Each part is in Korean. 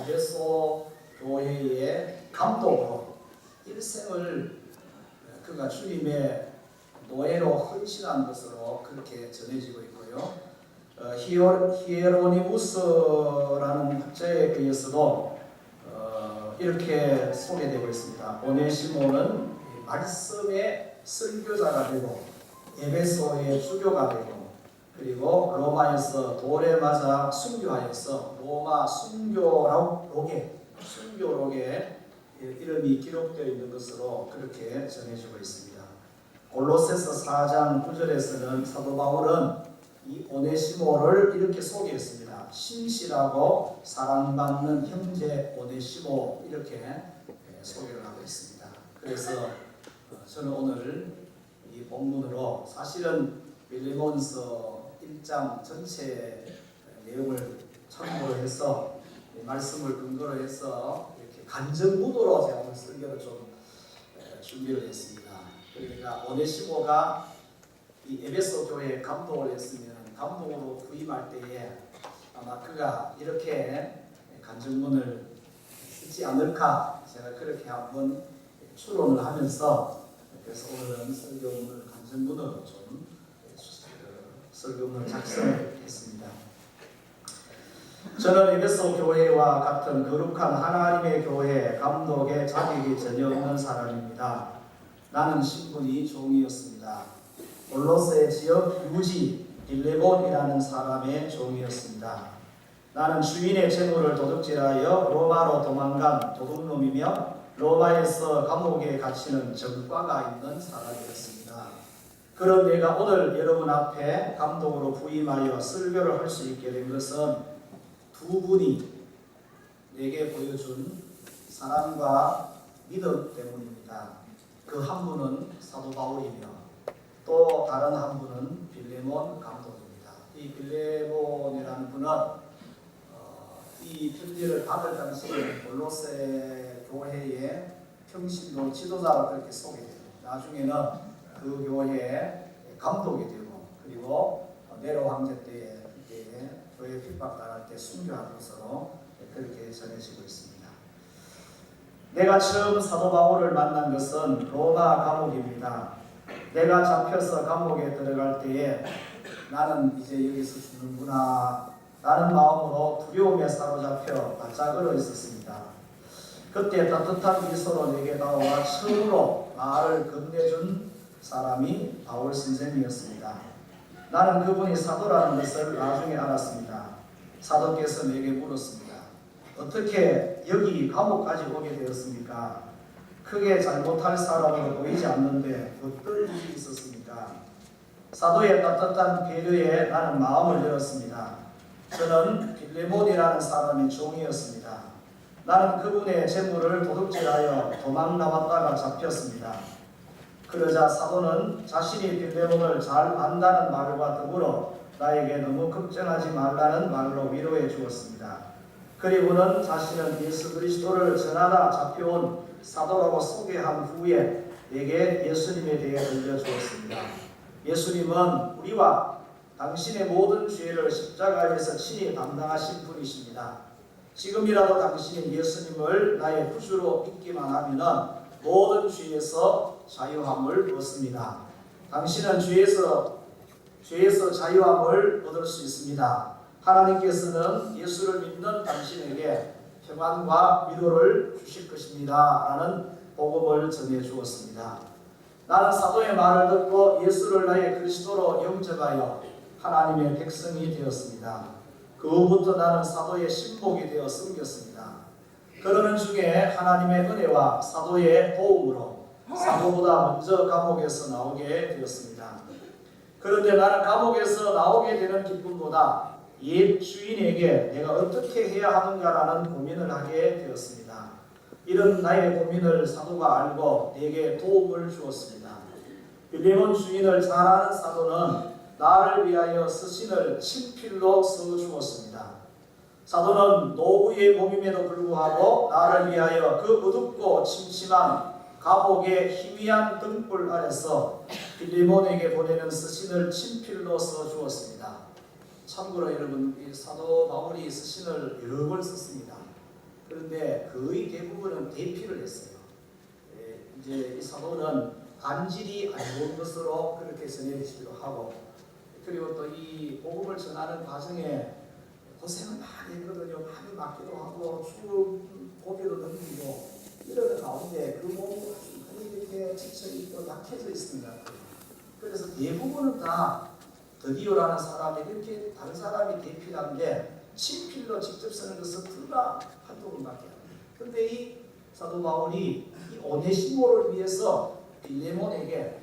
에베소 교회의 감독으로 일생을 그가 주님의 노예로 헌신한 것으로 그렇게 전해지고 있고요. 히에로니무스라는 학자에 의해서도 이렇게 소개되고 있습니다. 오네시모는 말씀의 설교자가 되고 에베소의 주교가 되고 그리고 로마에서 돌에 맞아 순교하여서 로마 순교록에 이름이 기록되어 있는 것으로 그렇게 전해지고 있습니다. 골로새서 4장 9절에서는 사도 바울은 이 오네시모를 이렇게 소개했습니다. 신실하고 사랑받는 형제 오네시모 이렇게 소개를 하고 있습니다. 그래서 저는 오늘 이 본문으로 사실은 빌레몬서 1장 전체 내용을 참고로 해서 말씀을 근거로 해서 이렇게 간증문으로 제가 오늘 설교를 좀 준비를 했습니다. 그러니까 오네시모가 이 에베소 교회에 감독을 했으면 감독으로 부임할 때에 아마 그가 이렇게 간증문을 쓰지 않을까 제가 그렇게 한번 추론을 하면서 그래서 오늘은 설교문을 간증문으로 좀 설교문을 작성을 했습니다. 저는 에베소 교회와 같은 거룩한 하나님의 교회 감독의 자격이 전혀 없는 사람입니다. 나는 신분이 종이었습니다. 골로새 지역 유지 빌레몬이라는 사람의 종이었습니다. 나는 주인의 재물을 도둑질하여 로마로 도망간 도둑놈이며 로마에서 감옥에 갇히는 전과가 있는 사람이었습니다. 그런 내가 오늘 여러분 앞에 감독으로 부임하여 설교를 할 수 있게 된 것은 두 분이 내게 보여준 사랑과 믿음 때문입니다. 그 한 분은 사도 바울이며 또 다른 한 분은 빌레몬 감독입니다. 이 빌레몬이라는 분은 이 편지를 받을 당시에 골로새 교회의 평신도 지도자로 그렇게 소개돼요. 나중에는 그 교회의 감독이 되고 그리고 네로 황제 때에 교회 핍박당할 때 순교한 것으로 그렇게 전해지고 있습니다. 내가 처음 사도 바울을 만난 것은 로마 감옥입니다. 내가 잡혀서 감옥에 들어갈 때에 나는 이제 여기서 죽는구나 라는 마음으로 두려움에 사로잡혀 바짝 얼어 있었습니다. 그때 따뜻한 미소로 내게 나와 처음으로 나를 건네준 사람이 바울 선생님이었습니다. 나는 그분이 사도라는 것을 나중에 알았습니다. 사도께서 내게 물었습니다. 어떻게 여기 감옥까지 오게 되었습니까? 크게 잘못할 사람으로 보이지 않는데 어떤 일이 있었습니까? 사도의 따뜻한 배려에 나는 마음을 열었습니다. 저는 빌레몬이라는 사람의 종이었습니다. 나는 그분의 재물을 도둑질하여 도망 나왔다가 잡혔습니다. 그러자 사도는 자신이 빌레몬을 잘 안다는 말과 더불어 나에게 너무 걱정하지 말라는 말로 위로해 주었습니다. 그리고는 자신은 예수 그리스도를 전하다 잡혀온 사도라고 소개한 후에 내게 예수님에 대해 들려주었습니다. 예수님은 우리와 당신의 모든 죄를 십자가에서 친히 담당하신 분이십니다. 지금이라도 당신이 예수님을 나의 구주로 믿기만 하면 모든 죄에서 자유함을 얻습니다. 당신은 죄에서 자유함을 얻을 수 있습니다. 하나님께서는 예수를 믿는 당신에게 평안과 위로를 주실 것입니다. 라는 복음을 전해 주었습니다. 나는 사도의 말을 듣고 예수를 나의 그리스도로 영접하여 하나님의 백성이 되었습니다. 그 후부터 나는 사도의 신복이 되어 섬겼습니다. 그러는 중에 하나님의 은혜와 사도의 도움으로 사도보다 먼저 감옥에서 나오게 되었습니다. 그런데 나는 감옥에서 나오게 되는 기쁨보다 옛 주인에게 내가 어떻게 해야 하는가라는 고민을 하게 되었습니다. 이런 나의 고민을 사도가 알고 내게 도움을 주었습니다. 빌레몬 주인을 잘 아는 사도는 나를 위하여 서신을 친필로 써주었습니다. 사도는 노부의 몸임에도 불구하고 나를 위하여 그 어둡고 침침한 감옥의 희미한 등불 아래서 빌레몬에게 보내는 서신을 친필로 써주었습니다. 참고로 여러분, 이 사도 바울이 서신을 여러 번 썼습니다. 그런데 거의 대부분은 대피를 했어요. 이제 이 사도는 안질이 안 좋은 것으로 그렇게 전해지기도 하고, 그리고 또 이 복음을 전하는 과정에 고생을 많이 했거든요. 많이 맞기도 하고 죽을 고비도 넘기고 이러는 가운데 그 몸이 많이 이렇게 지쳐있고 약해져 있습니다. 그래서 대부분은 다 드디어라는 사람이 이렇게 다른 사람이 대피한 게 친필로 직접 쓰는 것은 불과 한두 번밖에 안 돼요. 그런데 이 사도 바울이 이 오네시모를 위해서 빌레몬에게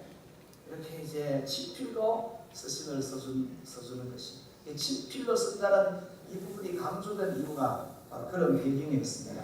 이렇게 이제 친필로 서신을 써주는 것입니다. 친필로 쓴다는 이 부분이 강조된 이유가 바로 그런 배경이었습니다.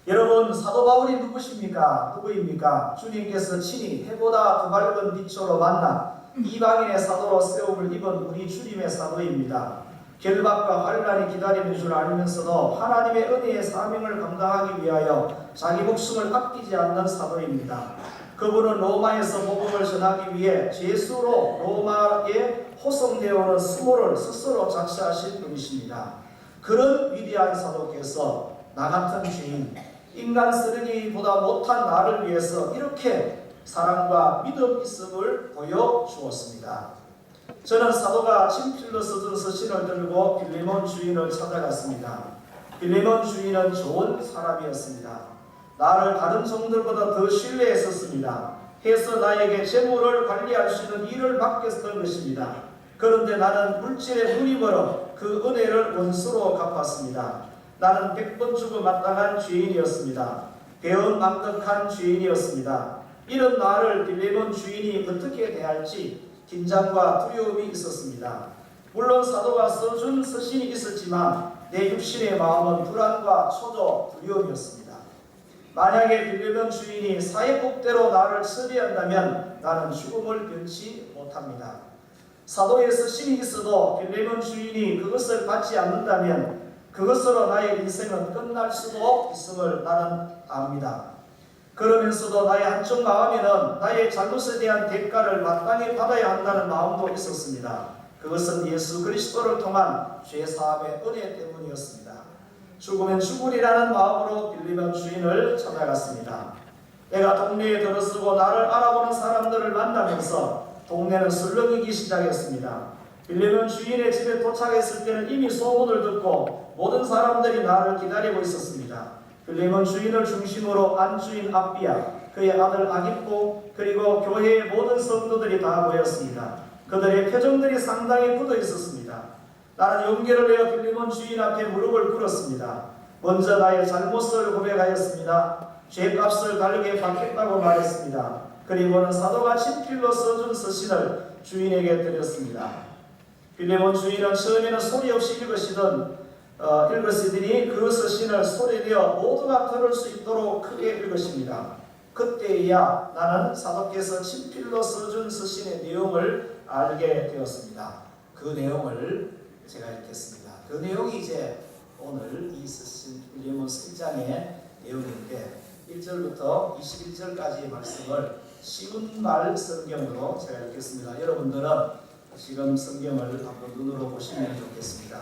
여러분, 사도 바울이 누구입니까? 주님께서 친히 해보다 더 밝은 빛으로 만나 이방인의 사도로 세움을 입은 우리 주님의 사도입니다. 결박과 환난이 기다리는 줄 알면서도 하나님의 은혜의 사명을 감당하기 위하여 자기 목숨을 아끼지 않는 사도입니다. 그분은 로마에서 복음을 전하기 위해 죄수로 로마에 호송되어 오는 수모를 스스로 자처하신 분이십니다. 그런 위대한 사도께서 나 같은 죄인, 인간 쓰레기보다 못한 나를 위해서 이렇게 사랑과 믿음 있음을 보여주었습니다. 저는 사도가 친필로 써준 서신을 들고 빌레몬 주인을 찾아갔습니다. 빌레몬 주인은 좋은 사람이었습니다. 나를 다른 종들보다 더 신뢰했었습니다. 해서 나에게 재물을 관리할 수 있는 일을 맡겼던 것입니다. 그런데 나는 물질에 눈이 멀어 그 은혜를 원수로 갚았습니다. 나는 100번 주고 마땅한 죄인이었습니다. 배은망덕한 죄인이었습니다. 이런 나를 빌레몬 주인이 어떻게 대할지 긴장과 두려움이 있었습니다. 물론 사도가 써준 서신이 있었지만 내 육신의 마음은 불안과 초조, 두려움이었습니다. 만약에 빌레몬 주인이 사회법대로 나를 처리한다면 나는 죽음을 면치 못합니다. 사도의 서신이 있어도 빌레몬 주인이 그것을 받지 않는다면 그것으로 나의 인생은 끝날 수도 있음을 나는 압니다. 그러면서도 나의 한쪽 마음에는 나의 잘못에 대한 대가를 마땅히 받아야 한다는 마음도 있었습니다. 그것은 예수 그리스도를 통한 죄사함의 은혜 때문이었습니다. 죽으면 죽으리라는 마음으로 빌레몬 주인을 찾아갔습니다. 내가 동네에 들어서고 나를 알아보는 사람들을 만나면서 동네는 술렁이기 시작했습니다. 빌레몬 주인의 집에 도착했을 때는 이미 소문을 듣고 모든 사람들이 나를 기다리고 있었습니다. 빌레몬 주인을 중심으로 안주인 아비야, 그의 아들 아기포, 그리고 교회의 모든 성도들이 다 모였습니다. 그들의 표정들이 상당히 굳어 있었습니다. 나는 용기를 내어 빌레몬 주인 앞에 무릎을 꿇었습니다. 먼저 나의 잘못을 고백하였습니다. 죄값을 다르게 받겠다고 말했습니다. 그리고는 사도가 친필로 써준 서신을 주인에게 드렸습니다. 빌레몬 주인은 처음에는 소리 없이 읽으시더니 그 서신을 소리내어 모두가 들을 수 있도록 크게 읽으십니다. 그때야 나는 사도께서 친필로 써준 서신의 내용을 알게 되었습니다. 그 내용을 제가 읽겠습니다. 그 내용이 이제 오늘 이 서신 빌레몬 1장의 내용인데 1절부터 21절까지의 말씀을 쉬운 말 성경으로 제가 읽겠습니다. 여러분들은 지금 성경을 한번 눈으로 보시면 좋겠습니다.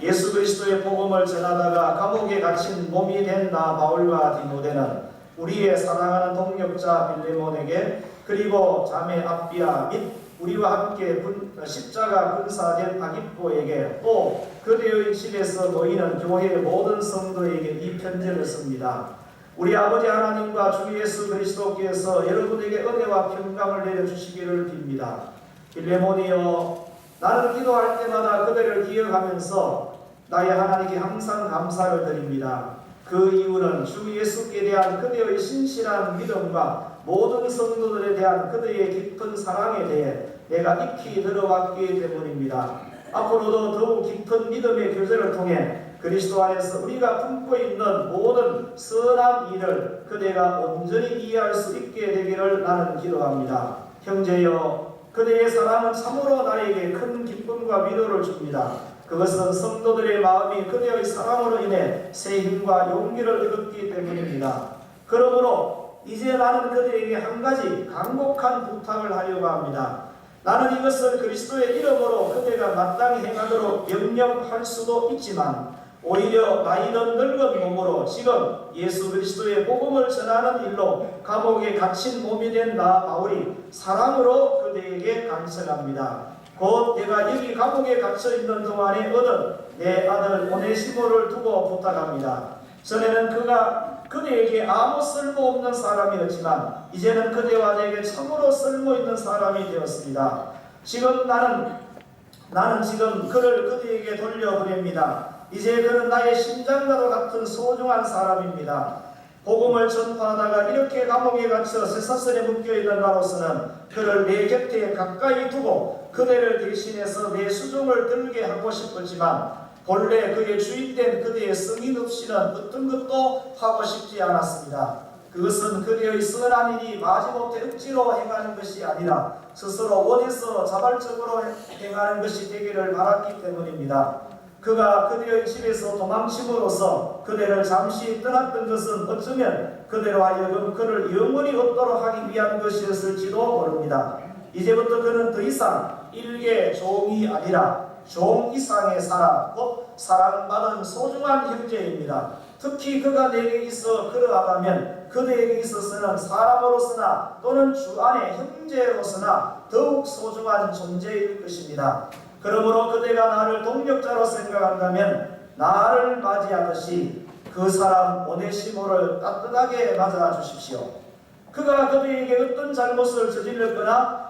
예수 그리스도의 복음을 전하다가 감옥에 갇힌 몸이 된 나 바울과 디모데는 우리의 사랑하는 동역자 빌레몬에게 그리고 자매 아비야 및 우리와 함께 십자가 군사된 아기포에게 또 그대의 집에서 모이는 교회의 모든 성도에게 이 편지를 씁니다. 우리 아버지 하나님과 주 예수 그리스도께서 여러분에게 은혜와 평강을 내려주시기를 빕니다. 빌레몬이여, 나는 기도할 때마다 그대를 기억하면서 나의 하나님께 항상 감사를 드립니다. 그 이유는 주 예수께 대한 그대의 신실한 믿음과 모든 성도들에 대한 그대의 깊은 사랑에 대해 내가 익히 들어왔기 때문입니다. 앞으로도 더욱 깊은 믿음의 교제를 통해 그리스도 안에서 우리가 품고 있는 모든 선한 일을 그대가 온전히 이해할 수 있게 되기를 나는 기도합니다. 형제여, 그대의 사랑은 참으로 나에게 큰 기쁨과 위로를 줍니다. 그것은 성도들의 마음이 그대의 사랑으로 인해 새 힘과 용기를 얻었기 때문입니다. 그러므로 이제 나는 그들에게 한 가지 간곡한 부탁을 하려고 합니다. 나는 이것을 그리스도의 이름으로 그대가 마땅히 행하도록 명령할 수도 있지만 오히려 나이든 늙은 몸으로 지금 예수 그리스도의 복음을 전하는 일로 감옥에 갇힌 몸이 된 나 바울이 사랑으로 그대에게 간청합니다. 곧 내가 여기 감옥에 갇혀 있는 동안에 얻은 내 아들 오네시모를 두고 부탁합니다. 전에는 그가 그대에게 아무 쓸모없는 사람이었지만 이제는 그대와 내게 참으로 쓸모있는 사람이 되었습니다. 지금 나는 지금 그를 그대에게 돌려보냅니다. 이제 그는 나의 심장과도 같은 소중한 사람입니다. 복음을 전파하다가 이렇게 감옥에 갇혀 쇠사슬에 묶여있는 나로서는 그를 내 곁에 가까이 두고 그대를 대신해서 내 수종을 들게 하고 싶었지만 본래 그의 주인된 그대의 승인 없이는 어떤 것도 하고 싶지 않았습니다. 그것은 그대의 선한 일이 마지못해 억지로 행하는 것이 아니라 스스로 원해서 자발적으로 행하는 것이 되기를 바랐기 때문입니다. 그가 그대의 집에서 도망침으로써 그대를 잠시 떠났던 것은 어쩌면 그대로 하여금 그를 영원히 얻도록 하기 위한 것이었을지도 모릅니다. 이제부터 그는 더 이상 일개 종이 아니라 종 이상의 사람, 곧 사랑받은 소중한 형제입니다. 특히 그가 내게 있어 그러하다면 그대에게 있어서는 사람으로서나 또는 주 안의 형제로서나 더욱 소중한 존재일 것입니다. 그러므로 그대가 나를 동력자로 생각한다면 나를 맞이하듯이 그 사람 오네시모를 따뜻하게 맞아주십시오. 그가 그대에게 어떤 잘못을 저질렀거나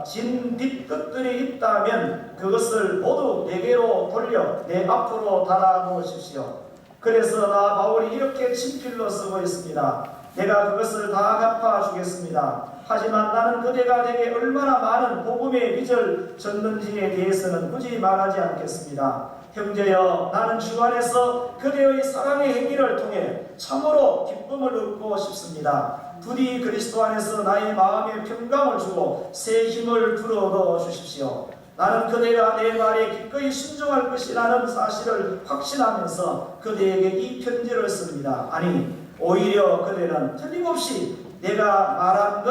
진 빚것들이 있다면 그것을 모두 내게로 돌려 내 앞으로 달아놓으십시오. 그래서 나 바울이 이렇게 친필로 쓰고 있습니다. 내가 그것을 다 갚아주겠습니다. 하지만 나는 그대가 내게 얼마나 많은 복음의 빚을 졌는지에 대해서는 굳이 말하지 않겠습니다. 형제여, 나는 주 안에서 그대의 사랑의 행위를 통해 참으로 기쁨을 얻고 싶습니다. 부디 그리스도 안에서 나의 마음에 평강을 주고 새 힘을 불어넣어 주십시오. 나는 그대가 내 말에 기꺼이 순종할 것이라는 사실을 확신하면서 그대에게 이 편지를 씁니다. 아니, 오히려 그대는 틀림없이 내가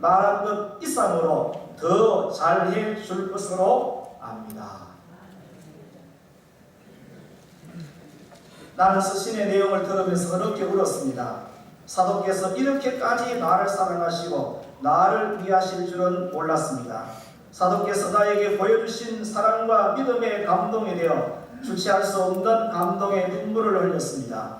말한 것 이상으로 더 잘해 줄 것으로 압니다. 나는 서신의 내용을 들으면서 어렵게 울었습니다. 사도께서 이렇게까지 나를 사랑하시고 나를 위하실 줄은 몰랐습니다. 사도께서 나에게 보여주신 사랑과 믿음의 감동에 대해 주체할 수 없는 감동의 눈물을 흘렸습니다.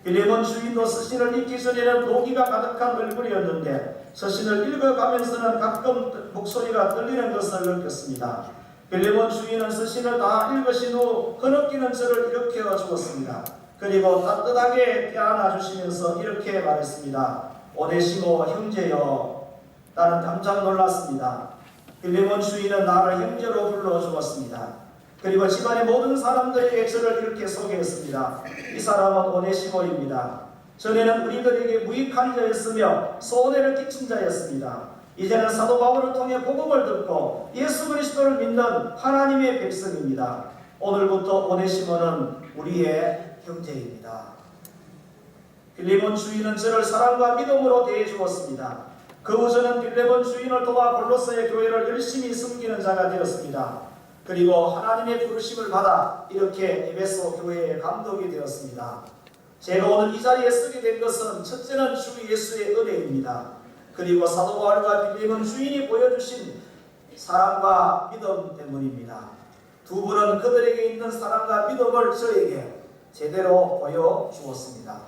빌레몬 주인도 서신을 읽기 전에는 노기가 가득한 얼굴이었는데 서신을 읽어가면서는 가끔 목소리가 떨리는 것을 느꼈습니다. 빌레몬 주인은 서신을 다 읽으신 후 흐느끼는 저를 일으켜 주었습니다. 그리고 따뜻하게 껴안아 주시면서 이렇게 말했습니다. 오네시모 형제여. 나는 깜짝 놀랐습니다. 빌레몬 주인은 나를 형제로 불러주었습니다. 그리고 집안의 모든 사람들에게 저를 이렇게 소개했습니다. 이 사람은 오네시모입니다. 전에는 우리들에게 무익한 자였으며 손해를 끼친 자였습니다. 이제는 사도 바울을 통해 복음을 듣고 예수 그리스도를 믿는 하나님의 백성입니다. 오늘부터 오네시모는 우리의 형제입니다. 빌레몬 주인은 저를 사랑과 믿음으로 대해주었습니다. 그 후 저는 빌레몬 주인을 도와 골로새의 교회를 열심히 섬기는 자가 되었습니다. 그리고 하나님의 부르심을 받아 이렇게 에베소 교회의 감독이 되었습니다. 제가 오늘 이 자리에 쓰게 된 것은 첫째는 주 예수의 은혜입니다. 그리고 사도 바울과 빌레몬 주인이 보여주신 사랑과 믿음 때문입니다. 두 분은 그들에게 있는 사랑과 믿음을 저에게 제대로 보여주었습니다.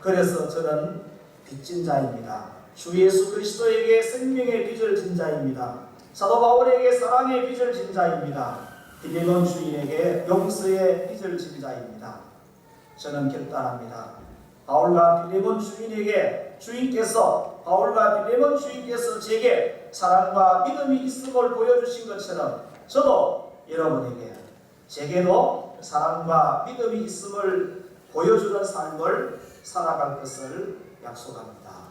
그래서 저는 빚진 자입니다. 주 예수 그리스도에게 생명의 빚을 진 자입니다. 사도 바울에게 사랑의 빚을 진 자입니다. 빌레몬 주인에게 용서의 빚을 진 자입니다. 저는 결단합니다. 바울과 빌레몬 주인에게 바울과 빌레몬 주인께서 제게 사랑과 믿음이 있음을 보여주신 것처럼 저도 여러분에게 제게도 사랑과 믿음이 있음을 보여주는 삶을 살아갈 것을 약속합니다.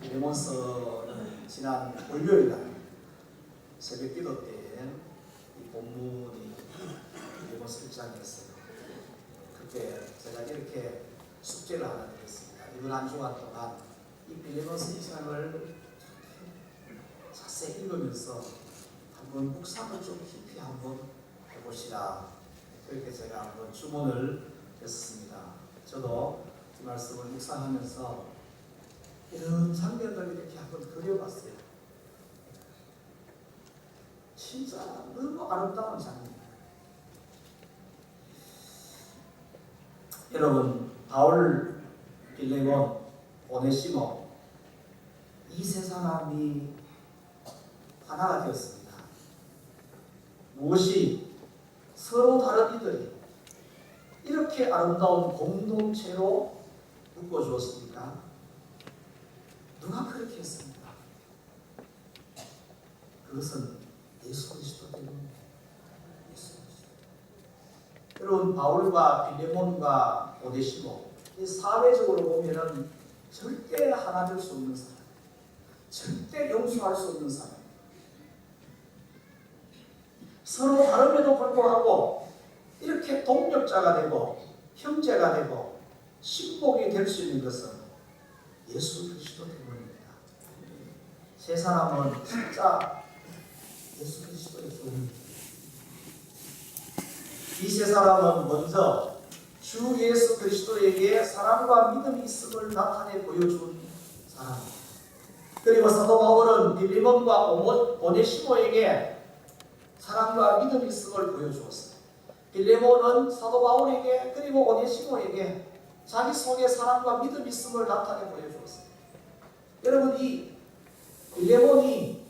빌레몬서는 지난 월요일날 새벽 기도 때 이 본문이 빌레몬서 1장이었어요. 그때 제가 이렇게 숙제를 하나 드렸습니다. 이번 한 주간 동안 이 빌레몬서 1장을 자세히 읽으면서 한번 묵상을 좀 깊이 한번 곳이라 그렇게 제가 한번 주문을 했습니다. 저도 이 말씀을 묵상하면서 이런 장면들을 이렇게 한번 그려봤어요. 진짜 너무 아름다운 장면. 여러분, 바울, 빌레몬, 오네시모 이 세 사람이 하나가 되었습니다. 무엇이 서로 다른 이들이 이렇게 아름다운 공동체로 묶어주었습니까? 누가 그렇게 했습니까? 그것은 예수 그리스도 때문입니다. 예수 그리스도. 여러분, 바울과 빌레몬과 오네시모 이 사회적으로 보면은 절대 하나 될 수 없는 사람, 절대 용서할 수 없는 사람, 서로 다름에도 불구하고 이렇게 동력자가 되고 형제가 되고 신복이 될 수 있는 것은 예수 그리스도 때문입니다. 세 사람은 진짜 예수 그리스도의 종입니다. 이 세 사람은 먼저 주 예수 그리스도에게 사랑과 믿음이 있음을 나타내 보여준 사람입니다. 그리고 사도 바울은 빌레몬과 오네시모에게 사랑과 믿음이 있음을 보여주었습니다. 빌레몬은 사도 바울에게 그리고 오네시모에게 자기 속에 사랑과 믿음이 있음을 나타내 보여주었습니다. 여러분, 이 빌레몬이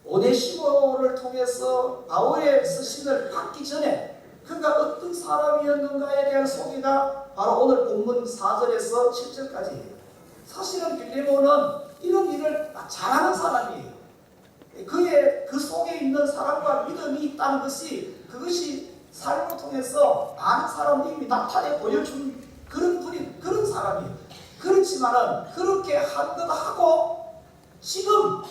오네시모를 통해서 바울의 서신을 받기 전에 그가 어떤 사람이었는가에 대한 소개가 바로 오늘 본문 4절에서 7절까지예요. 사실은 빌레몬은 이런 일을 잘하는 사람이에요. 그의 그 속에 있는 사랑과 믿음이 있다는 것이 그것이 삶을 통해서 많은 사람이 이미 나타내 보여준 그런 분이 그런 사람이에요. 그렇지만은 그렇게 한 것 하고 지금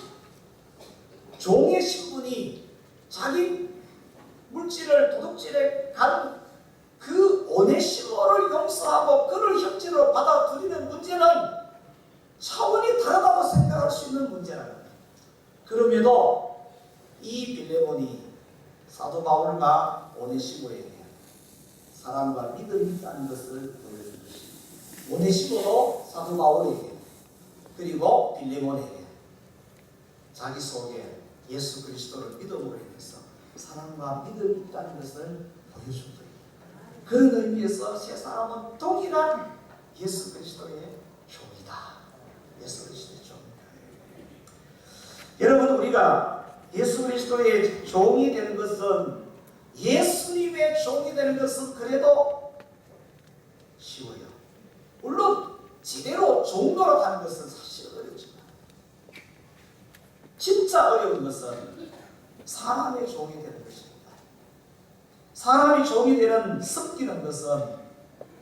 종의 신분이 자기 물질을 도둑질에 간 그 오네시모를 용서하고 그를 형제로 받아들이는 문제는 차원이 다르다고 생각할 수 있는 문제랍니다. 그럼에도 이 빌레몬이 사도 바울과 오네시모에게 사랑과 믿음이 있다는 것을 보여준 것입니다. 오네시모도 사도 바울에게 그리고 빌레몬에게 자기 속에 예수 그리스도를 믿음으로 인해서 사랑과 믿음이 있다는 것을 보여준 거예요. 그런 의미에서 세 사람은 동일한 예수 그리스도의 종이다. 예수 그리스도의 종이다. 여러분, 우리가 예수 그리스도의 종이 되는 것은 예수님의 종이 되는 것은 그래도 쉬워요. 물론 제대로 종로로 가는 것은 사실 어렵지만 진짜 어려운 것은 사람의 종이 되는 것입니다. 사람이 종이 되는 섞이는 것은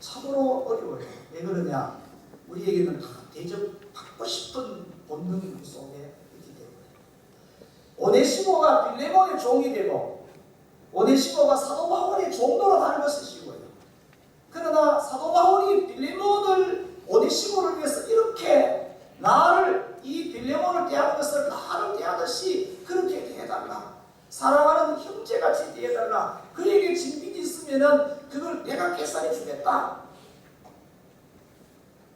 참으로 어려워요. 왜 그러냐? 우리에게는 다 대접받고 싶은 본능이 그 속에 있기 때문에. 오네시모가 빌레몬의 종이 되고 오네시모가 사도 바울의 종로로 가는 것은 쉬워요. 그러나 사도 바울이 빌레몬을 오네시모를 위해서 이렇게 나를 이 빌레몬을 대하는 것을 나를 대하듯이 그렇게 대해달라. 사랑하는 형제같이 대해달라. 그에게 진 빚이 있으면은 그걸 내가 계산해 주겠다.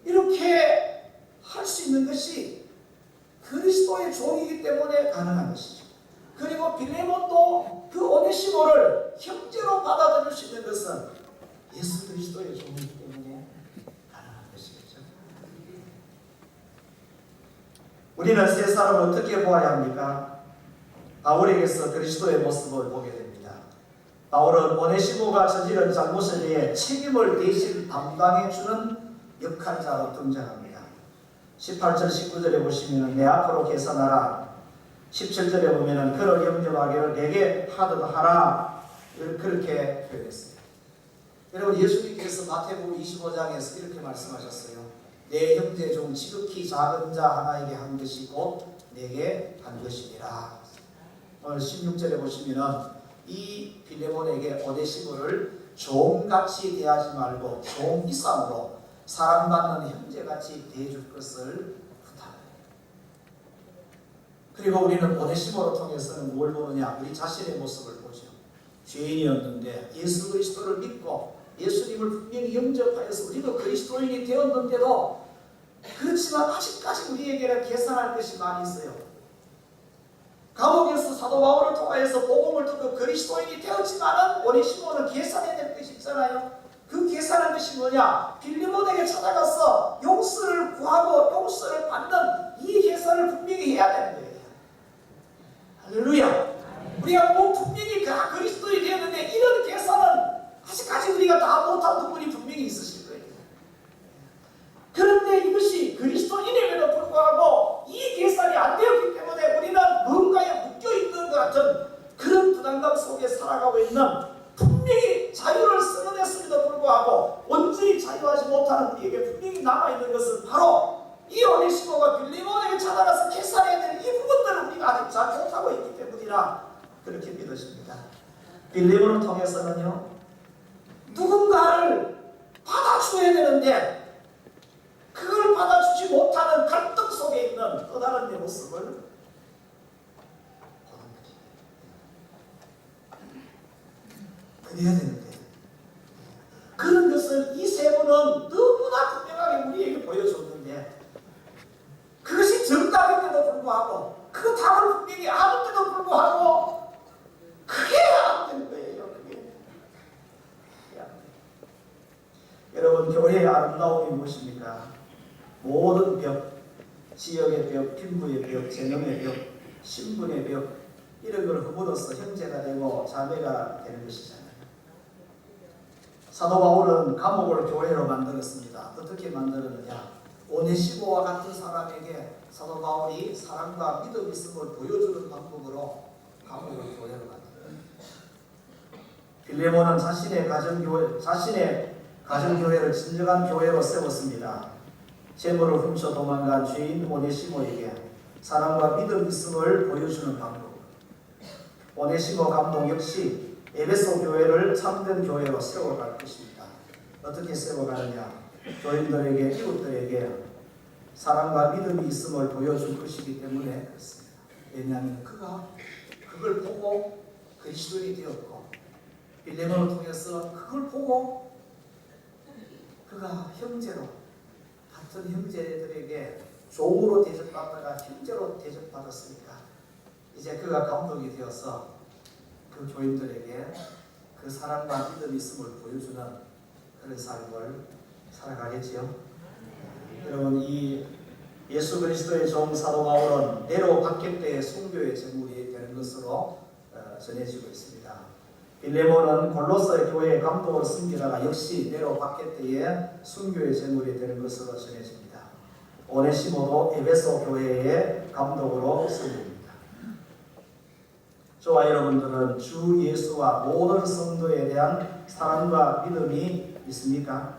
이렇게 할 수 있는 것이 그리스도의 종이기 때문에 가능한 것이죠. 그리고 빌레몬도 그 오네시모를 형제로 받아들일 수 있는 것은 예수 그리스도의 종이기 때문에 가능한 것이겠죠. 우리는 세 사람을 어떻게 보아야 합니까? 바울에게서 그리스도의 모습을 보게 됩니다. 바울은 오네시모가 저지른 잘못에 대해 책임을 대신 담당해주는 역할자로 등장합니다. 18절 19절에 보시면 내 앞으로 계산하라. 17절에 보면 그를 영접하기를 내게 하듯 하라. 그렇게 표현했어요. 여러분, 예수님께서 마태복음 25장에서 이렇게 말씀하셨어요. 내 형제 중 지극히 작은 자 하나에게 한 것이 곧 내게 한 것이니라. 오늘 16절에 보시면 이 빌레몬에게 오네시모를 종같이 대하지 말고 종 이상으로 사랑받는 형제같이 대해줄 것을 부탁해요. 그리고 우리는 오네시모를 통해서는 뭘 보느냐? 우리 자신의 모습을 보죠. 죄인이었는데 예수 그리스도를 믿고 예수님을 분명히 영접하여서 우리도 그리스도인이 되었는데도 그렇지만 아직까지 우리에게는 계산할 것이 많이 있어요. 감옥에서 사도 바울을 통하여서 복음을 듣고 그리스도인이 되었지만은 오네시모는 계산해야 될 것이 있잖아요. 그 계산한 것이 뭐냐? 빌레몬에게 찾아가서 용서를 구하고 용서를 받는 이 계산을 분명히 해야 되는 거예요. 할렐루야. 우리가 뭐 분명히 그리스도인이 되었는데 이런 계산은 아직까지 우리가 다 못한 부분이 분명히 있으실 거예요. 그런데 이것이 그리스도인임에도 불구하고 이 계산이 안 되었기 때문에 우리는 뭔가에 묶여있는 것 같은 그런 부담감 속에 살아가고 있는, 분명히 자유를 쓰러냈음에도 불구하고 온전히 자유하지 못하는 우리에게 분명히 남아있는 것은 바로 이 오네시모가 빌레몬에게 찾아가서 계산해야 되는 이 부분들을 우리가 아직 잘 못하고 있기 때문이라 그렇게 믿어집니다. 빌레몬을 통해서는요, 누군가를 받아줘야 되는데 그걸 받아주지 못하는 갈등 속에 있는 또 다른 내 모습을 보는 거죠. 그래야 되는데 그런 것을 이 세 분은 너무나 분명하게 우리에게 보여줬는데 그것이 정답인데도 불구하고 그 답을 분명히 아는데도 불구하고 그게 안 되는 거예요. 그게 안 돼요. 여러분, 교회의 아름다움이 무엇입니까? 모든 벽, 지역의 벽, 빈부의 벽, 재능의 벽, 신분의 벽, 이런 걸 허물어서 형제가 되고 자매가 되는 것이잖아요. 사도 바울은 감옥을 교회로 만들었습니다. 어떻게 만들었느냐? 오네시모와 같은 사람에게 사도 바울이 사랑과 믿음 있음을 보여주는 방법으로 감옥을 교회로 만들어요. 빌레몬은 자신의 가정교회를 진정한 교회로 세웠습니다. 재물을 훔쳐 도망간 죄인 오네시모에게 사랑과 믿음 있음을 보여주는 방법. 오네시모 감독 역시 에베소 교회를 참된 교회로 세워갈 것입니다. 어떻게 세워가느냐? 교인들에게, 이웃들에게 사랑과 믿음이 있음을 보여줄 것이기 때문에 그렇습니다. 왜냐하면 그가 그걸 보고 그리스도인이 되었고, 빌레몬을 통해서 그걸 보고 그가 형제로, 같은 형제들에게 종으로 대접받다가 형제로 대접받았으니까 이제 그가 감독이 되어서 그 교인들에게 그 사랑과 믿음이 있음을 보여주는 그런 삶을 살아가겠지요. 여러분, 이 예수 그리스도의 종 사도 바울은 네로 박해 때의 순교의 제물이 되는 것으로 전해지고 있습니다. 빌레몬은 골로새 교회의 감독으로 섬기다가 역시 네로 박해 때의 순교의 제물이 되는 것으로 전해집니다. 오네시모도 에베소 교회의 감독으로 섬깁니다. 저와 여러분들은 주 예수와 모든 성도에 대한 사랑과 믿음이 있습니까?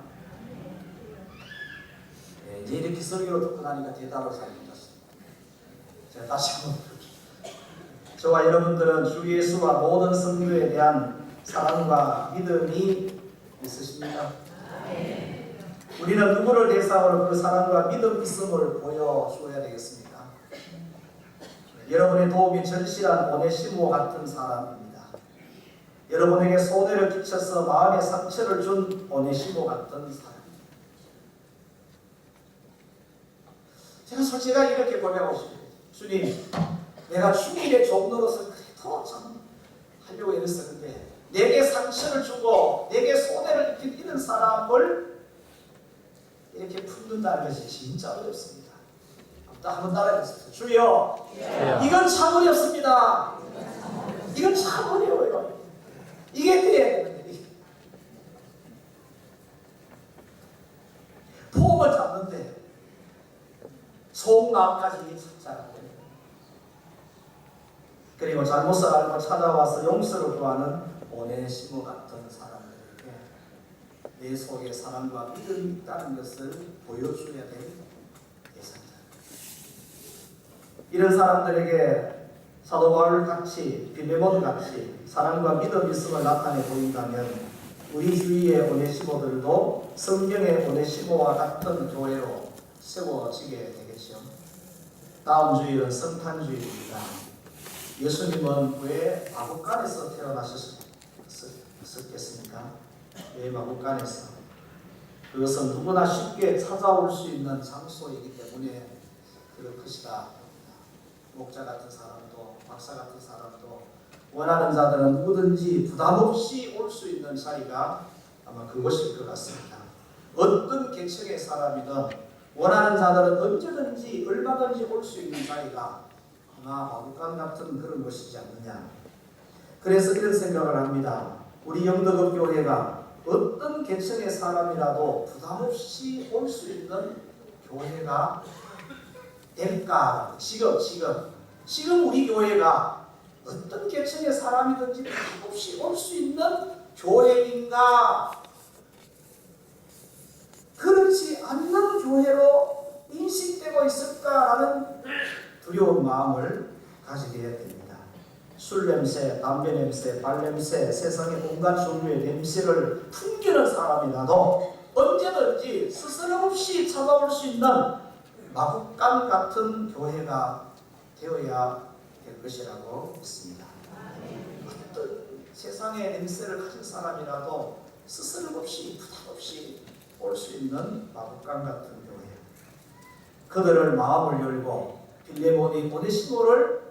네, 이제 이렇게 설교를 듣고 나니까 대답을 잘 못했습니다. 제가 다시 한번 저와 여러분들은 주 예수와 모든 성도에 대한 사랑과 믿음이 있으십니까? 우리는 누구를 대상으로 그 사랑과 믿음 있음을 보여줘야 되겠습니까? 여러분의 도움이 절실한 오네시모 같은 사람입니다. 여러분에게 손해를 끼쳐서 마음의 상처를 준 오네시모 같은 사람입니다. 제가 솔직하게 이렇게 고백하고 싶어요. 주님, 내가 주님의 종로로서 그래도 참 하려고 애썼는데 내게 상처를 주고 내게 손해를 입힌 이런 사람을 이렇게 품는다는 것이 진짜 어렵습니다. 한번 따라해보세요. 주여, 이건 참 어렵습니다. 이건 참 어려워요. 이게 돼야 되는데 폼을 잡는데 속마음까지 찾아가고 그리고 잘못을 알고 찾아와서 용서를 구하는 오네시모 같은 사람들에게 내 속에 사랑과 믿음이 있다는 것을 보여줘야 될 대상이다. 이런 사람들에게 사도 바울 같이, 빌레몬 같이 사랑과 믿음 있음을 나타내 보인다면 우리 주위의 오네시모들도 성경의 오네시모와 같은 교회로 세워지게 되겠죠. 다음 주일은 성탄주일입니다. 예수님은 왜 마구간에서 태어나셨습니까? 있었겠습니까? 왜 마국간에서? 그것은 누구나 쉽게 찾아올 수 있는 장소이기 때문에 그럴 것이다. 목자 같은 사람도 박사 같은 사람도 원하는 자들은 누구든지 부담 없이 올 수 있는 자리가 아마 그것일 것 같습니다. 어떤 계층의 사람이든 원하는 자들은 언제든지 얼마든지 올 수 있는 자리가 아마 마국간 같은 그런 것이지 않느냐. 그래서 이런 생각을 합니다. 우리 영덕읍 교회가 어떤 계층의 사람이라도 부담 없이 올 수 있는 교회가 될까? 지금 우리 교회가 어떤 계층의 사람이든지 부담 없이 올 수 있는 교회인가? 그렇지 않는 교회로 인식되고 있을까라는 두려운 마음을 가지게 됩니다. 술 냄새, 담배 냄새, 발 냄새, 세상의 온갖 종류의 냄새를 풍기는 사람이라도 언제든지 스스럼없이 찾아올 수 있는 마국간 같은 교회가 되어야 될 것이라고 믿습니다. 어떤 세상의 냄새를 가진 사람이라도 스스럼없이 부담 없이 올 수 있는 마국간 같은 교회. 그들을 마음을 열고 빌레몬이 오네시모를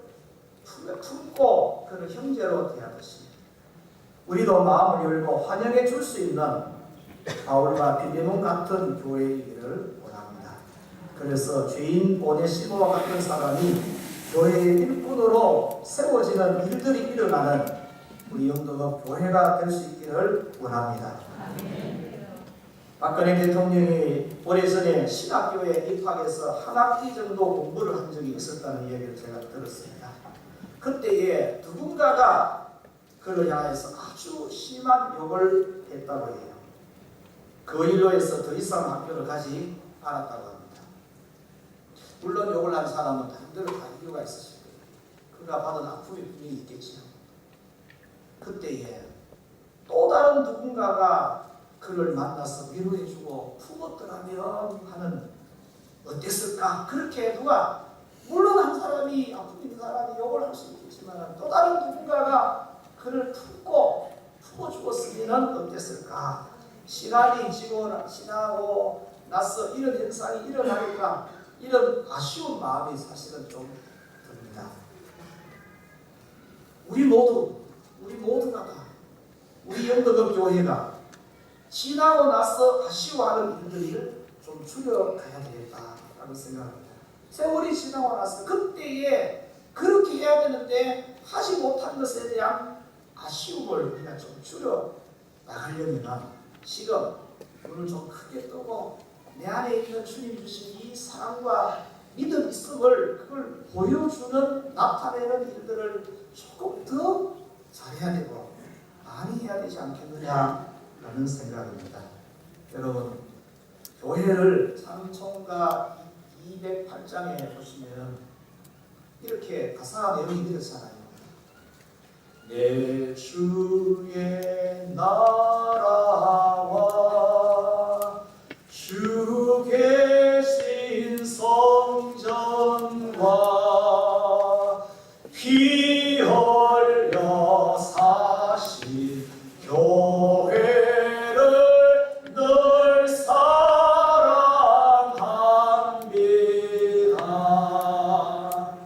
품고 그는 형제로 대하듯이 우리도 마음을 열고 환영해 줄 수 있는 바울과 빌레몬 같은 교회이기를 원합니다. 그래서 죄인 오네시모와 같은 사람이 교회의 일꾼으로 세워지는 일들이 일어나는 우리 영덕읍 교회가 될 수 있기를 원합니다. 박근혜 대통령이 오래전에 신학교에 입학해서 한 학기 정도 공부를 한 적이 있었다는 이야기를 제가 들었습니다. 그때에 누군가가 그를 향해서 아주 심한 욕을 했다고 해요. 그 일로 해서 더 이상 학교를 가지 않았다고 합니다. 물론 욕을 한 사람은 나름대로 다 이유가 있었을 거예요. 그가 받은 아픔이 분명히 있겠지요. 그때에 또 다른 누군가가 그를 만나서 위로해주고 품었더라면 하는 어땠을까? 그렇게 누가 물론 한 사람이 아픔 있는 사람이 욕을 할 수 있겠지만 또 다른 누군가가 그를 품어주었으면 어땠을까? 시간이 지나고 나서 이런 현상이 일어나니까 이런 아쉬운 마음이 사실은 좀 듭니다. 우리 모두가 다 우리 영덕읍 교회가 지나고 나서 아쉬워하는 일들을 좀 줄여가야 되겠다라고 생각합니다. 세월이 지나고 나서 그때에 그렇게 해야 되는데 하지 못한 것에 대한 아쉬움을 우리가 좀 줄여 나가려면 지금 눈을 좀 크게 뜨고 내 안에 있는 주님 주신 이 사랑과 믿음 있음을 그걸 보여주는 나타내는 일들을 조금 더 잘해야 되고 많이 해야 되지 않겠느냐라는 생각입니다. 여러분 교회를 찬송가 208장에 보시면 이렇게 가사 내용이 이렇잖아요. 내 주의 나라와 주 계신 성전과 피 흘려 사신 교회를 늘 사랑합니다.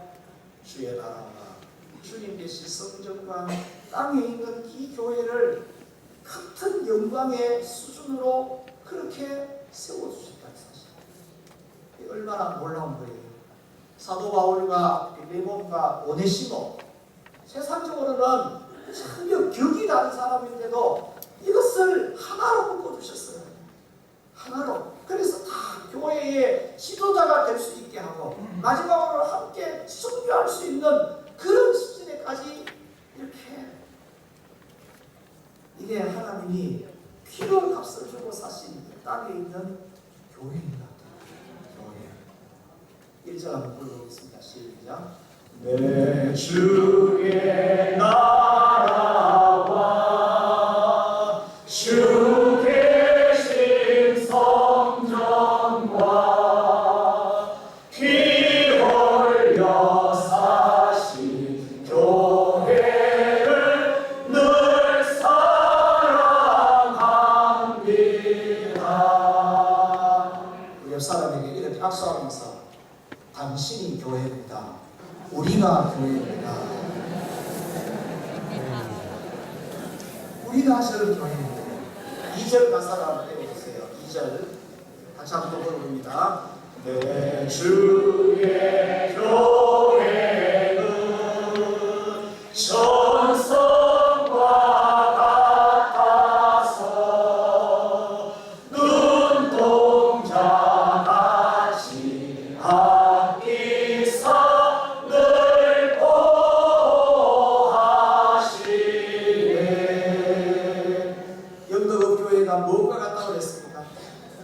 주의 나라와 주님 계신 성전과 땅에 있는 이 교회를 같은 영광의 수준으로 그렇게 세워주셨다는 사실. 얼마나 놀라운 거예요. 사도 바울과 빌레몬과 오네시모 세상적으로는 전혀 격이 다른 사람인데도 이것을 하나로 묶어주셨어요. 하나로. 그래서 다 교회의 지도자가 될 수 있게 하고 마지막으로 함께 선교할 수 있는 그런 수준에까지 이렇게 이게 하나님이 필요한 값을 주고 사신 땅에 있는 교회입니다. 교회. 1절 한번 불러보겠습니다. 시작. 내 주의 나라와 주 계신 성전과 피 흘려 사신 교회를 늘 사랑합니다. 당신이 교회입니다. 우리가 교회입니다. 우리가 저를 교회입니다. 2절 가사를 한번 떼어보세요. 2절 같이 한번 부릅니다. 내 주의 교회는 전성과 같아서 눈동자같이 아끼사 늘 보호하시네. 영덕교회가 무엇과 같다고 그랬습니까?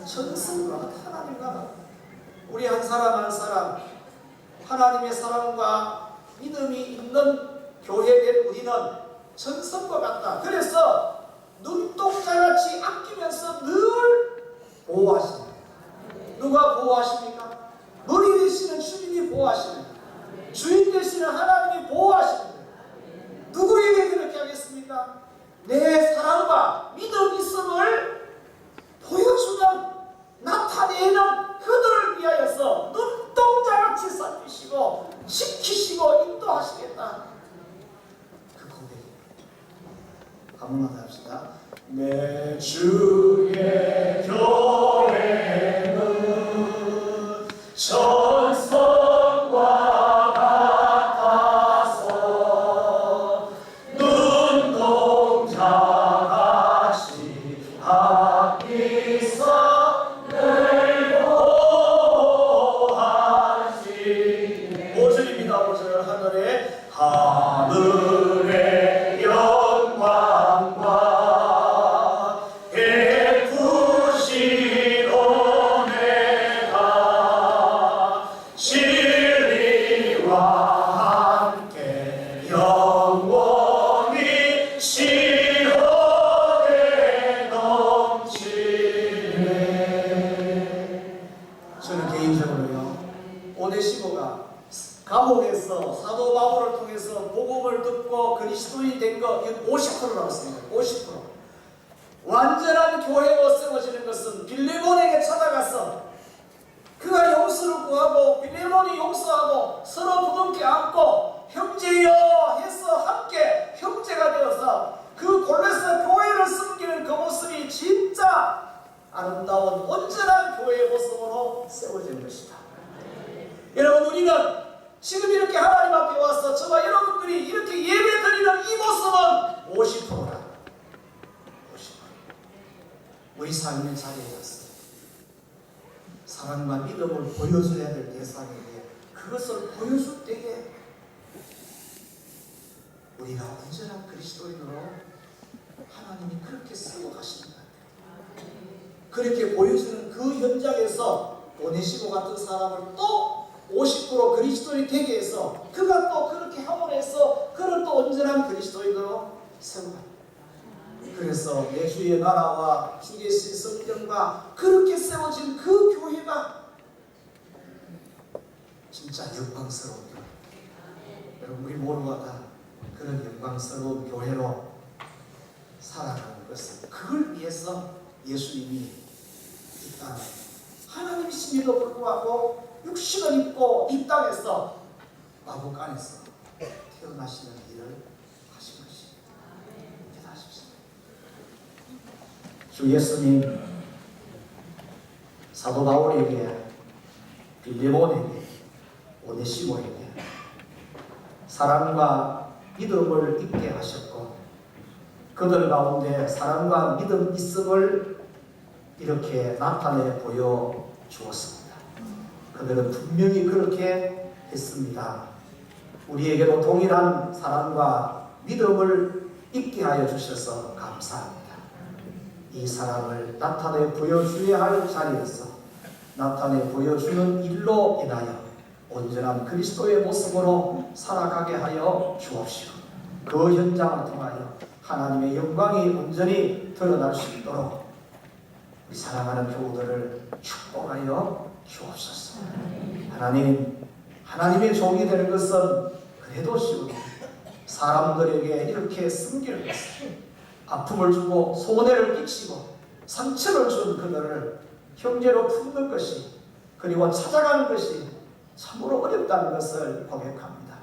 전성과 같다. 하나님과 같다. 우리 한 사람 한 사람 하나님의 사랑과 믿음이 있는 교회된 우리는 전성과 같다. 그래서 눈동자같이 아끼면서 늘 보호하십니다. 누가 보호하십니까? 머리 되시는 주님이 보호하십니다. 주인 되시는 하나님이 보호하십니다. 누구에게 그렇게 하겠습니까? 내 사랑과 믿음 있음을 보여주는 나타내는 그들을 위하여서 눈동자같이 살피시고 지키시고 인도하시겠다. 그 고백이 한번만 합시다. 내 주의 교회는 전성과 같아서 눈동자같이 아끼사 하늘의 영광과 베푸신 은혜가 진리와 함께 영원히 시험에 넘치네. 저는 개인적으로요, 오네시모가 감옥에서 사도 바울을 통해서 복음을 듣고 그리스도인이 된 거 50%라고 생각해요. 50%. 완전한 교회로 세워지는 것은 빌레몬에게 찾아가서 그가 용서를 구하고 빌레몬이 용서하고 서로 부둥켜 안고 형제여 해서 함께 형제가 되어서 그 골로새 교회를 섬기는 그 모습이 진짜 아름다운 온전한 교회의 모습으로 세워지는 것이다. 여러분, 우리는 지금 이렇게 하나님 앞에 와서 저와 여러분들이 이렇게 예배 드리는 이 모습은 50%다. 50%. 우리 삶의 자리에서 사랑과 믿음을 보여줘야 될 대상에게 그것을 보여줄 때에 우리가 온전한 그리스도인으로 하나님이 그렇게 세워가시는 것 같아요. 그렇게 보여주는 그 현장에서 오네시모 같은 사람을 또 50% 그리스도인이 되게 해서 그가 또 그렇게 함으로 해서 그를 또 온전한 그리스도인으로 세워갑니다. 그래서 내 주의 나라와 주 계신 성령과 그렇게 세워진 그 교회가 진짜 영광스러운 교회. 여러분, 우리 모두가 다 그런 영광스러운 교회로 살아가는 것은 그걸 위해서 예수님이 이 땅에 하나님이심에도 불구하고 육신을 입고 이 땅에서 마국 안에서 태어나시는 일을 하신 것입니다. 기도하십시오. 주 예수님 사도 바울에게, 빌레몬에게, 오네시모에게 사랑과 믿음을 있게 하셨고 그들 가운데 사랑과 믿음 있음을 이렇게 나타내 보여 주었습니다. 그들은 분명히 그렇게 했습니다. 우리에게도 동일한 사랑과 믿음을 있게 하여 주셔서 감사합니다. 이 사랑을 나타내 보여주어야 할 자리에서 나타내 보여주는 일로 인하여 온전한 그리스도의 모습으로 살아가게 하여 주옵시고 그 현장을 통하여 하나님의 영광이 온전히 드러날 수 있도록 우리 사랑하는 교우들을 축복하여 주옵소서. 하나님의 종이 되는 것은 그래도 쉬운 사람들에게 이렇게 섬기는 것은 아픔을 주고 손해를 끼치고 상처를 준 그들을 형제로 품는 것이 그리고 찾아가는 것이 참으로 어렵다는 것을 고백합니다.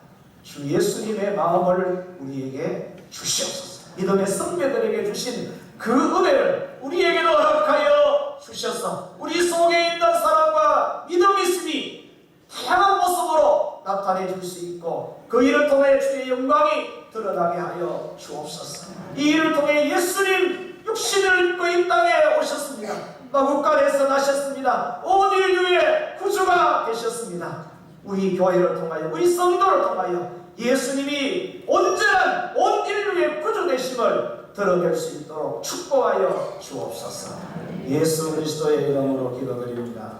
주 예수님의 마음을 우리에게 주시옵소서. 믿음의 선배들에게 주신 그 은혜를 우리에게도 허락하여 주셔서 우리 속에 있는 사랑과 믿음이 있음이 다양한 모습으로 나타내 줄 수 있고 그 일을 통해 주의 영광이 드러나게 하여 주옵소서. 이 일을 통해 예수님 육신을 입고 이 땅에 오셨습니다. 마구간에서 나셨습니다. 온 인류의 구주가 되셨습니다. 우리 교회를 통하여 우리 성도를 통하여 예수님이 온전한 온 인류의 구주 되심을 드러낼 수 있도록 축복하여 주옵소서. 예수 그리스도의 이름으로 기도드립니다.